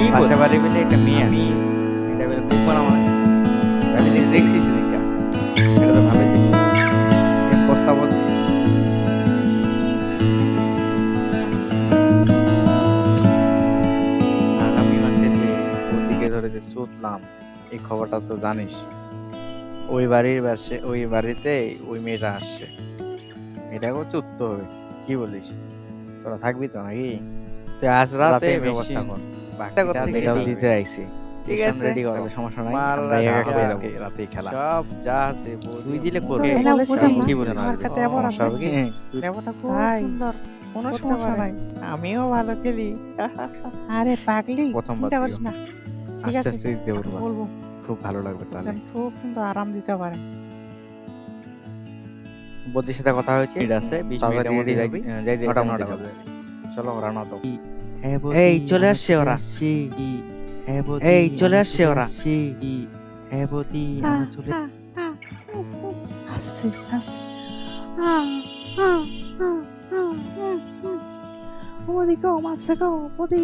কি পাশে বল বাড়ি বলে একটা মেয়ে আমি আছে, এটা বলে খুব বড় মানে তাহলে দেখছিস নাকি? এটা তো ভালোই দেখি, এর প্রস্তাব দিছি। আগামী মাসে যে ওদিকে ধরে যে চুতলাম, এই খবরটা তো জানিস। ওই বাড়িতে ওই মেয়েটা আসছে, এটাকেও চুততে হবে। কি বলিস? তোরা থাকবি তো নাকি? তুই আজ রাতে ব্যবস্থা কর, বাকিটা এটাও দিতে আইছি। ঠিক আছে, রেডি কর, সমস্যা নাই। মাল আমরা একা আজকে খাবো আজকে রাতেই খেলা, সব যা আছে তুই দিলে তো করবি। এটা বুঝলাম না, কি বলিস? আমার একটা দেবর সমস্যা আছে, হবে কি? তুই দেবরটা খুব তাই? সুন্দর, কোনো করতে সমস্যা পারে। নাই, আমিও ভালো খেলি। আরে পাগলি, প্রথমবার চিন্তা দিও, করিস না, ঠিক আস্তে আছে আস্তে দিতে আমি পারবা, বলবো, খুব ভালো লাগবে তাহলে। খুব কিন্তু আরাম দিতে পারে। বদির সাথে কথা হয়েছে, ঠিক আছে, 20 মিনিটের মধ্যে যাই, যাই 9টা মধ্যে যাবে। চলো রওনা দাও। এই চলে আসছে ওরা, এই চলে আসছে ওরা। আস্তে আস্তে ওদিকে মাসে গো ওদি